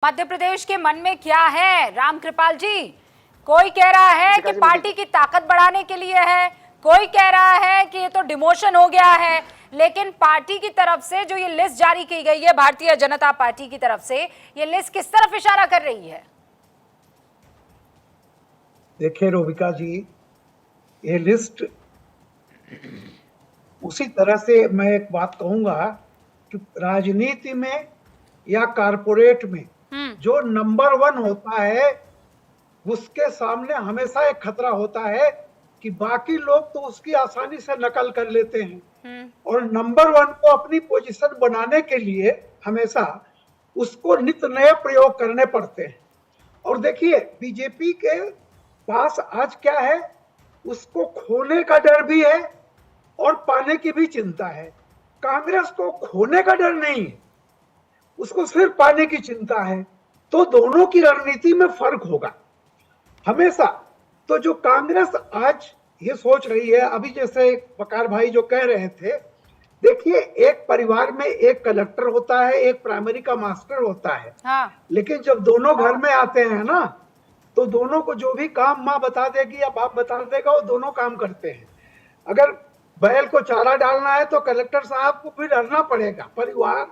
मध्य प्रदेश के मन में क्या है रामकृपाल जी? कोई कह रहा है कि पार्टी की ताकत बढ़ाने के लिए है, कोई कह रहा है कि ये तो डिमोशन हो गया है, लेकिन पार्टी की तरफ से जो ये लिस्ट जारी की गई है भारतीय जनता पार्टी की तरफ से, ये लिस्ट किस तरफ इशारा कर रही है? देखिए रोबिका जी, ये लिस्ट उसी तरह से मैं एक बात कहूंगा कि राजनीति में या कारपोरेट में जो नंबर 1 होता है उसके सामने हमेशा एक खतरा होता है कि बाकी लोग तो उसकी आसानी से नकल कर लेते हैं और नंबर 1 को अपनी पोजीशन बनाने के लिए हमेशा उसको नित नए प्रयोग करने पड़ते हैं। और देखिए बीजेपी के पास आज क्या है, उसको खोने का डर भी है और पाने की भी चिंता है। कांग्रेस को खोने का डर नहीं है, उसको सिर्फ पाने की चिंता है। तो दोनों की रणनीति में फर्क होगा हमेशा। तो जो कांग्रेस आज ये सोच रही है, अभी जैसे वकार भाई जो कह रहे थे, देखिए एक परिवार में एक कलेक्टर होता है, एक प्राइमरी का मास्टर होता है। हाँ। लेकिन जब दोनों घर में आते हैं ना, तो दोनों को जो भी काम माँ बता देगी या बाप बता देगा वो दोनों काम करते हैं। अगर बैल को चारा डालना है तो कलेक्टर साहब को भी डरना पड़ेगा। परिवार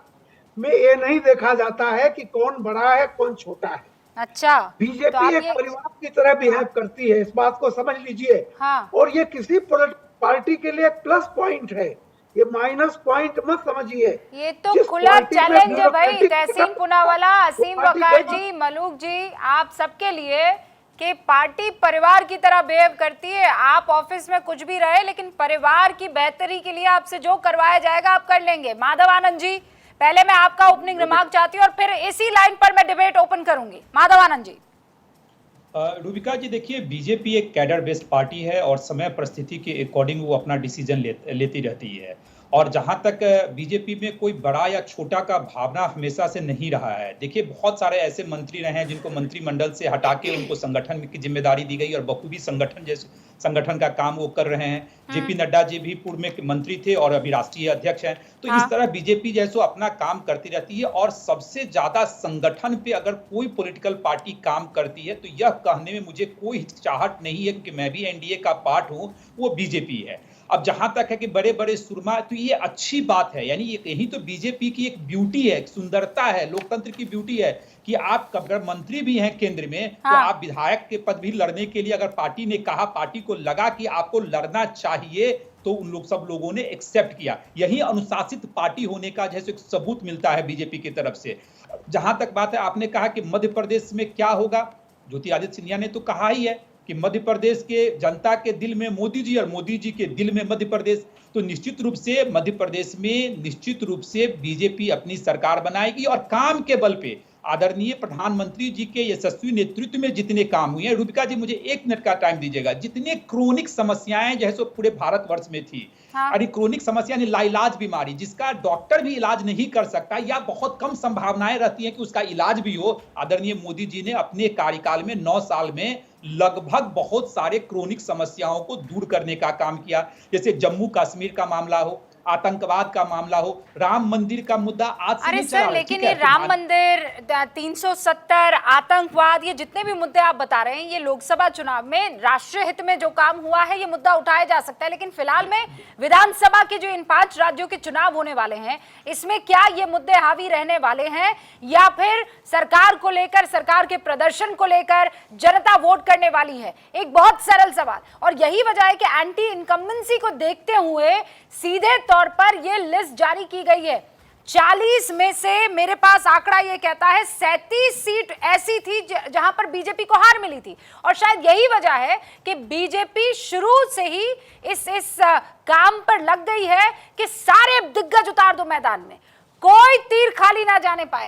में ये नहीं देखा जाता है कि कौन बड़ा है कौन छोटा है। अच्छा, बीजेपी एक परिवार की तरह बिहेव करती है, इस बात को समझ लीजिए। हाँ। और ये किसी पार्टी के लिए प्लस पॉइंट है, ये माइनस पॉइंट मत समझिए। ये तो खुला चैलेंज है भाई, तहसीन पूनावाला, असीम वकार जी, मलूक जी, आप सबके लिए कि पार्टी परिवार की तरह बिहेव करती है। आप ऑफिस में कुछ भी रहे, लेकिन परिवार की बेहतरी के लिए आपसे जो करवाया जाएगा आप कर लेंगे। माधव आनंद जी, पहले मैं आपका ओपनिंग रिमार्क चाहती हूँ और फिर इसी लाइन पर मैं डिबेट ओपन करूंगी। माधव आनंद जी। रूबिका जी, देखिए बीजेपी एक कैडर बेस्ड पार्टी है और समय परिस्थिति के अकॉर्डिंग वो अपना डिसीजन लेती रहती है। और जहां तक बीजेपी में कोई बड़ा या छोटा का भावना हमेशा से नहीं रहा है। देखिए बहुत सारे ऐसे मंत्री रहे हैं जिनको मंत्रिमंडल से हटा के उनको संगठन की जिम्मेदारी दी गई और बखूबी संगठन का काम वो कर रहे हैं। जेपी नड्डा जी भी पूर्व में मंत्री थे और अभी राष्ट्रीय अध्यक्ष हैं। तो इस तरह बीजेपी जैसो अपना काम करती रहती है। और सबसे ज्यादा संगठन पे अगर कोई पॉलिटिकल पार्टी काम करती है तो यह कहने में मुझे कोई हिचकिचाहट नहीं है कि मैं भी एनडीए का पार्ट हूं, वो बीजेपी है। अब जहां तक है कि बड़े बड़े सुरमा, तो ये अच्छी बात है। यानी यही तो बीजेपी की एक ब्यूटी है, एक सुंदरता है, लोकतंत्र की ब्यूटी है कि आप अगर मंत्री भी हैं केंद्र में, तो आप विधायक के पद भी लड़ने के लिए अगर पार्टी ने कहा, पार्टी को लगा कि आपको लड़ना चाहिए, तो उन लोग सब लोगों ने एक्सेप्ट किया। यही अनुशासित पार्टी होने का जैसे एक सबूत मिलता है बीजेपी की तरफ से। जहां तक बात है, आपने कहा कि मध्य प्रदेश में क्या होगा, ज्योतिरादित्य सिंधिया ने तो कहा ही है कि मध्य प्रदेश के जनता के दिल में मोदी जी और मोदी जी के दिल में मध्य प्रदेश। तो निश्चित रूप से मध्य प्रदेश में निश्चित रूप से बीजेपी अपनी सरकार बनाएगी और काम के बल पे आदरणीय प्रधानमंत्री जी के यशस्वी नेतृत्व में जितने काम हुए हैं। रूबिका जी, मुझे 1 मिनट का टाइम दीजिएगा। जितने क्रोनिक समस्याएं जैसे पूरे भारतवर्ष में थी, अरे क्रोनिक समस्या यानी लाइलाज बीमारी जिसका डॉक्टर भी इलाज नहीं कर सकता या बहुत कम संभावनाएं रहती हैं कि उसका इलाज भी हो, आदरणीय मोदी जी ने अपने कार्यकाल में 9 साल में लगभग बहुत सारे क्रोनिक समस्याओं को दूर करने का काम किया। जैसे जम्मू कश्मीर का मामला हो, आतंकवाद का मामला हो, राम मंदिर का मुद्दा आज से अरे सर, लेकिन ये राम मंदिर, 370, आतंकवाद, ये जितने भी मुद्दे आप बता रहे हैं, ये लोकसभा चुनाव में राष्ट्रीय हित में जो काम हुआ है ये मुद्दा उठाया जा सकता है। लेकिन फिलहाल में विधानसभा के जो इन 5 राज्यों के चुनाव होने वाले हैं, इसमें क्या ये मुद्दे हावी रहने वाले हैं या फिर सरकार को लेकर, सरकार के प्रदर्शन को लेकर जनता वोट करने वाली है? एक बहुत सरल सवाल। और यही वजह है कि एंटी इनकम्बेंसी को देखते हुए सीधे तौर पर यह लिस्ट जारी की गई है। 40 में से मेरे पास आंकड़ा यह कहता है 37 सीट ऐसी थी जहां पर बीजेपी को हार मिली थी। और शायद यही वजह है कि बीजेपी शुरू से ही इस काम पर लग गई है कि सारे दिग्गज उतार दो मैदान में, कोई तीर खाली ना जाने पाए।